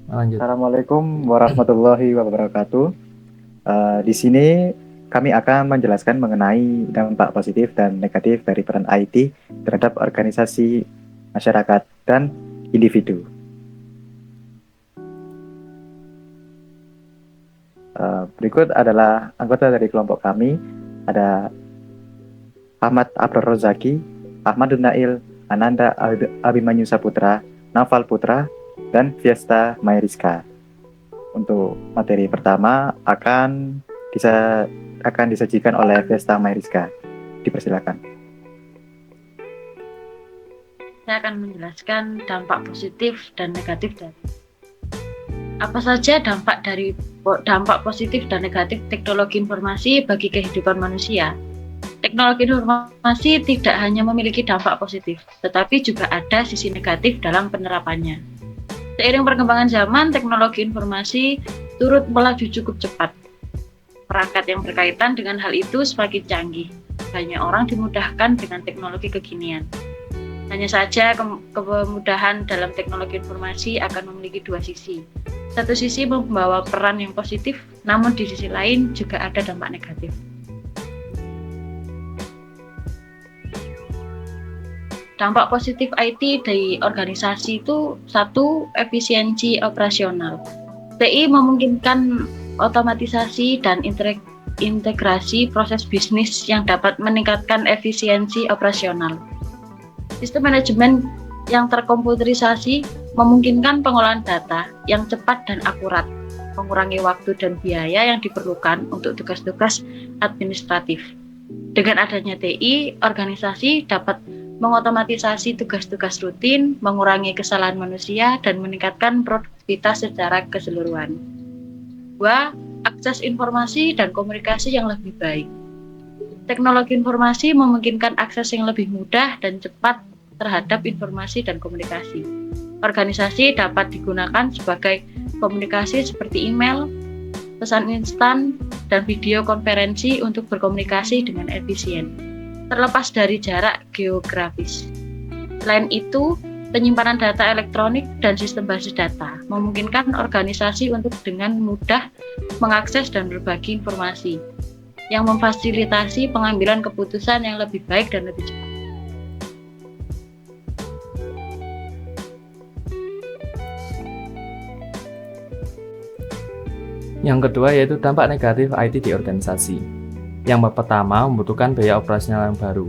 Lanjut. Assalamualaikum warahmatullahi wabarakatuh. Di sini kami akan menjelaskan mengenai dampak positif dan negatif dari peran IT terhadap organisasi, masyarakat, dan individu. Berikut adalah anggota dari kelompok kami. Ada Ahmad Abror Rozaki, Ahmadun Nail, Ananda Abimanyu Saputra, Naval Putra, dan Fiesta Mayriska. Untuk materi pertama akan disajikan oleh Fiesta Mayriska. Dipersilakan. Saya akan menjelaskan dampak positif dan negatif dari apa saja dampak positif dan negatif teknologi informasi bagi kehidupan manusia. Teknologi informasi tidak hanya memiliki dampak positif, tetapi juga ada sisi negatif dalam penerapannya. Seiring perkembangan zaman, teknologi informasi turut melaju cukup cepat. Perangkat yang berkaitan dengan hal itu semakin canggih. Banyak orang dimudahkan dengan teknologi kekinian. Hanya saja kemudahan dalam teknologi informasi akan memiliki dua sisi. Satu sisi membawa peran yang positif, namun di sisi lain juga ada dampak negatif. Dampak positif IT di organisasi itu satu, efisiensi operasional. TI memungkinkan otomatisasi dan integrasi proses bisnis yang dapat meningkatkan efisiensi operasional. Sistem manajemen yang terkomputerisasi memungkinkan pengolahan data yang cepat dan akurat, mengurangi waktu dan biaya yang diperlukan untuk tugas-tugas administratif. Dengan adanya TI, organisasi dapat mengotomatisasi tugas-tugas rutin, mengurangi kesalahan manusia, dan meningkatkan produktivitas secara keseluruhan. 2. Akses informasi dan komunikasi yang lebih baik. Teknologi informasi memungkinkan akses yang lebih mudah dan cepat terhadap informasi dan komunikasi. Organisasi dapat digunakan sebagai komunikasi seperti email, pesan instan, dan video konferensi untuk berkomunikasi dengan efisien, terlepas dari jarak geografis. Selain itu, penyimpanan data elektronik dan sistem basis data memungkinkan organisasi untuk dengan mudah mengakses dan berbagi informasi, yang memfasilitasi pengambilan keputusan yang lebih baik dan lebih cepat. Yang kedua yaitu dampak negatif IT di organisasi. Yang pertama, membutuhkan biaya operasional yang baru.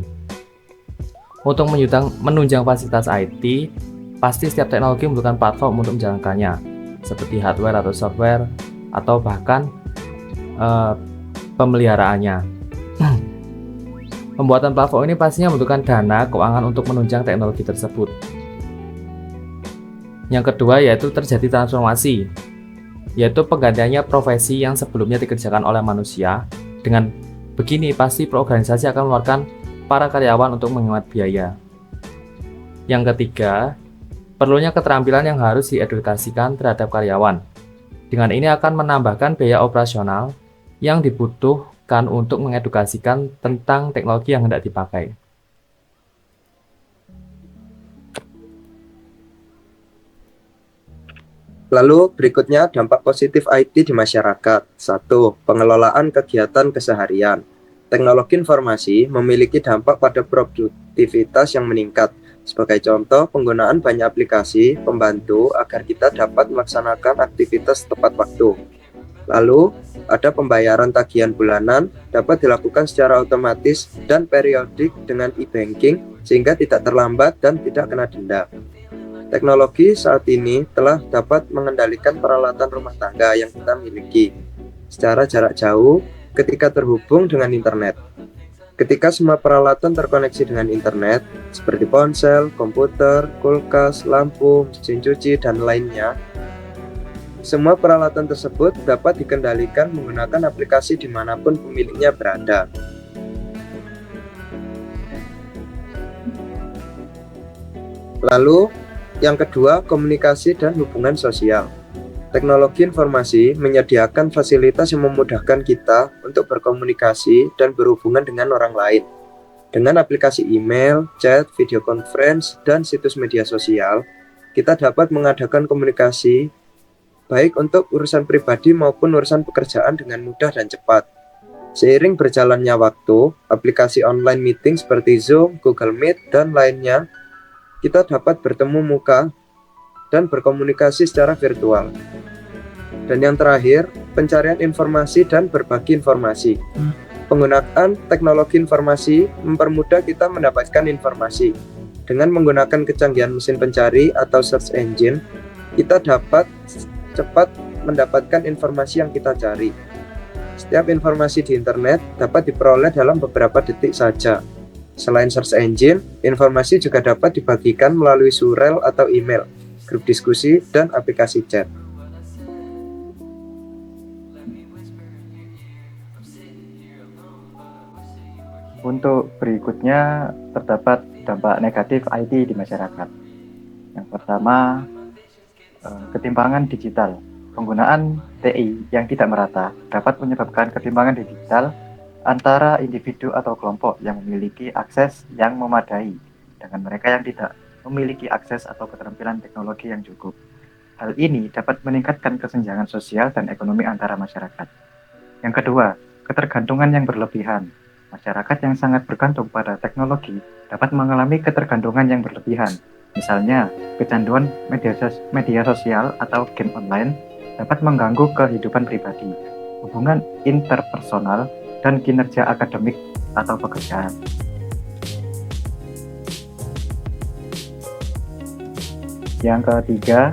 Untuk menunjang fasilitas IT, pasti setiap teknologi membutuhkan platform untuk menjalankannya, seperti hardware atau software, atau bahkan pemeliharaannya. Pembuatan platform ini pastinya membutuhkan dana keuangan untuk menunjang teknologi tersebut. Yang kedua yaitu terjadi transformasi, yaitu penggantiannya profesi yang sebelumnya dikerjakan oleh manusia. Dengan begini, pasti organisasi akan mengeluarkan para karyawan untuk menghemat biaya. Yang ketiga, perlunya keterampilan yang harus diedukasikan terhadap karyawan. Dengan ini akan menambahkan biaya operasional yang dibutuhkan untuk mengedukasikan tentang teknologi yang hendak dipakai. Lalu berikutnya dampak positif IT di masyarakat. 1. Pengelolaan kegiatan keseharian. Teknologi informasi memiliki dampak pada produktivitas yang meningkat. Sebagai contoh, penggunaan banyak aplikasi pembantu agar kita dapat melaksanakan aktivitas tepat waktu. Lalu, ada pembayaran tagihan bulanan dapat dilakukan secara otomatis dan periodik dengan e-banking sehingga tidak terlambat dan tidak kena denda. Teknologi saat ini telah dapat mengendalikan peralatan rumah tangga yang kita miliki secara jarak jauh ketika terhubung dengan internet. Ketika semua peralatan terkoneksi dengan internet, seperti ponsel, komputer, kulkas, lampu, mesin cuci, dan lainnya, semua peralatan tersebut dapat dikendalikan menggunakan aplikasi dimanapun pemiliknya berada. Lalu, yang kedua, komunikasi dan hubungan sosial. Teknologi informasi menyediakan fasilitas yang memudahkan kita untuk berkomunikasi dan berhubungan dengan orang lain. Dengan aplikasi email, chat, video conference, dan situs media sosial, kita dapat mengadakan komunikasi baik untuk urusan pribadi maupun urusan pekerjaan dengan mudah dan cepat. Seiring berjalannya waktu, aplikasi online meeting seperti Zoom, Google Meet, dan lainnya, kita dapat bertemu muka dan berkomunikasi secara virtual. Dan yang terakhir, pencarian informasi dan berbagi informasi. Penggunaan teknologi informasi mempermudah kita mendapatkan informasi. Dengan menggunakan kecanggihan mesin pencari atau search engine, kita dapat cepat mendapatkan informasi yang kita cari. Setiap informasi di internet dapat diperoleh dalam beberapa detik saja. Selain search engine, informasi juga dapat dibagikan melalui surel atau email, grup diskusi, dan aplikasi chat. Untuk berikutnya terdapat dampak negatif IT di masyarakat. Yang pertama, ketimpangan digital. Penggunaan TI yang tidak merata dapat menyebabkan ketimpangan digital antara individu atau kelompok yang memiliki akses yang memadai dengan mereka yang tidak memiliki akses atau keterampilan teknologi yang cukup. Hal ini dapat meningkatkan kesenjangan sosial dan ekonomi antara masyarakat. Yang kedua, ketergantungan yang berlebihan. Masyarakat yang sangat bergantung pada teknologi dapat mengalami ketergantungan yang berlebihan. Misalnya, kecanduan media sosial atau game online dapat mengganggu kehidupan pribadi, hubungan interpersonal, dan kinerja akademik atau pekerjaan. Yang ketiga,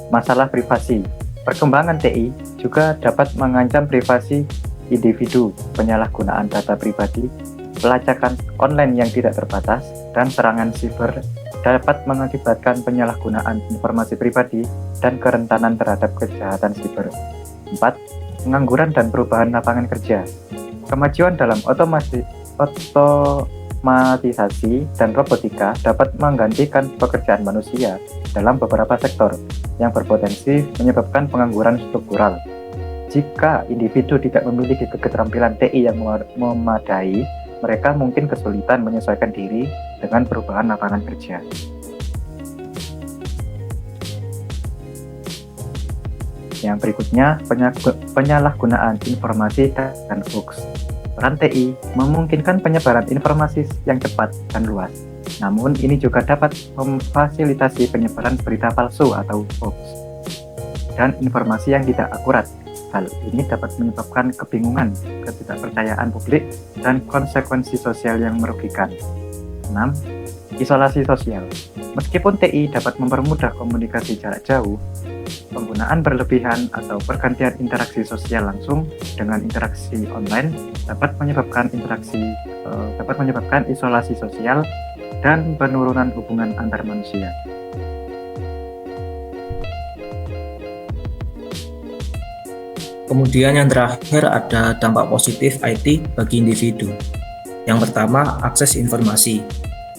masalah privasi. Perkembangan TI juga dapat mengancam privasi individu, penyalahgunaan data pribadi, pelacakan online yang tidak terbatas, dan serangan siber dapat mengakibatkan penyalahgunaan informasi pribadi dan kerentanan terhadap kejahatan siber. 4. Pengangguran dan perubahan lapangan kerja. Kemajuan dalam otomatisasi dan robotika dapat menggantikan pekerjaan manusia dalam beberapa sektor yang berpotensi menyebabkan pengangguran struktural. Jika individu tidak memiliki keterampilan TI yang memadai, mereka mungkin kesulitan menyesuaikan diri dengan perubahan lapangan kerja. Yang berikutnya, penyalahgunaan informasi dan hoax. Peran TI memungkinkan penyebaran informasi yang cepat dan luas. Namun, ini juga dapat memfasilitasi penyebaran berita palsu atau hoax dan informasi yang tidak akurat. Hal ini dapat menyebabkan kebingungan, ketidakpercayaan publik, dan konsekuensi sosial yang merugikan. 6. Isolasi sosial. Meskipun TI dapat mempermudah komunikasi jarak jauh, penggunaan berlebihan atau pergantian interaksi sosial langsung dengan interaksi online dapat menyebabkan isolasi sosial dan penurunan hubungan antar manusia. Kemudian yang terakhir ada dampak positif IT bagi individu. Yang pertama, akses informasi.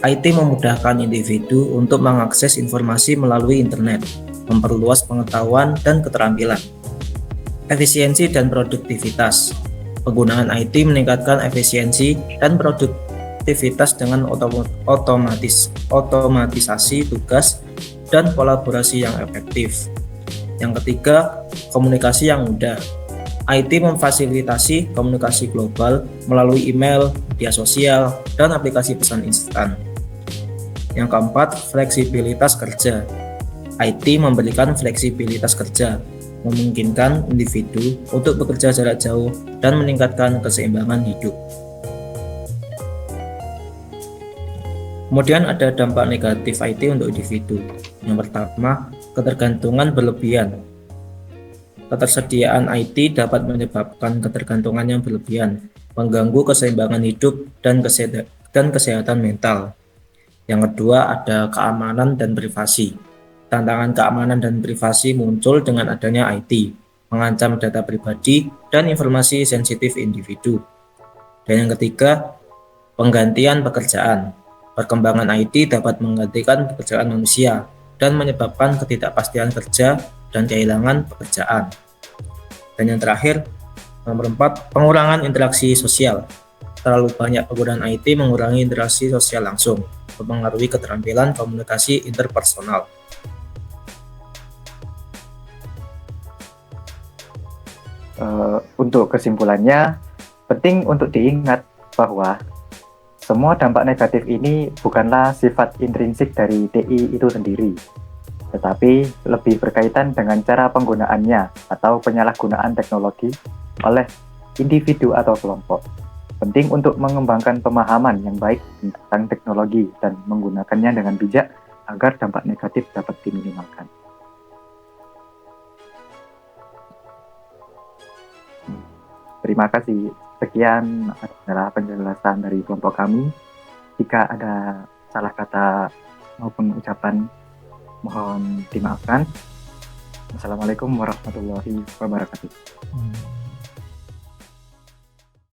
IT memudahkan individu untuk mengakses informasi melalui internet, memperluas pengetahuan dan keterampilan. Efisiensi dan produktivitas. Penggunaan IT meningkatkan efisiensi dan produktivitas dengan otomatisasi tugas dan kolaborasi yang efektif. Yang ketiga, komunikasi yang mudah. IT memfasilitasi komunikasi global melalui email, media sosial, dan aplikasi pesan instan. Yang keempat, fleksibilitas kerja. IT memberikan fleksibilitas kerja, memungkinkan individu untuk bekerja jarak jauh dan meningkatkan keseimbangan hidup. Kemudian ada dampak negatif IT untuk individu. Yang pertama, ketergantungan berlebihan. Ketersediaan IT dapat menyebabkan ketergantungan yang berlebihan, mengganggu keseimbangan hidup dan kesehatan mental. Yang kedua ada keamanan dan privasi. Tantangan keamanan dan privasi muncul dengan adanya IT, mengancam data pribadi dan informasi sensitif individu. Dan yang ketiga, penggantian pekerjaan. Perkembangan IT dapat menggantikan pekerjaan manusia dan menyebabkan ketidakpastian kerja dan kehilangan pekerjaan. Dan yang terakhir, nomor 4, pengurangan interaksi sosial. Terlalu banyak penggunaan IT mengurangi interaksi sosial langsung, mempengaruhi keterampilan komunikasi interpersonal. Untuk kesimpulannya, penting untuk diingat bahwa semua dampak negatif ini bukanlah sifat intrinsik dari TI itu sendiri, tetapi lebih berkaitan dengan cara penggunaannya atau penyalahgunaan teknologi oleh individu atau kelompok. Penting untuk mengembangkan pemahaman yang baik tentang teknologi dan menggunakannya dengan bijak agar dampak negatif dapat diminimalkan. Terima kasih. Sekian adalah penjelasan dari kelompok kami. Jika ada salah kata maupun ucapan, mohon dimaafkan. Wassalamualaikum warahmatullahi wabarakatuh.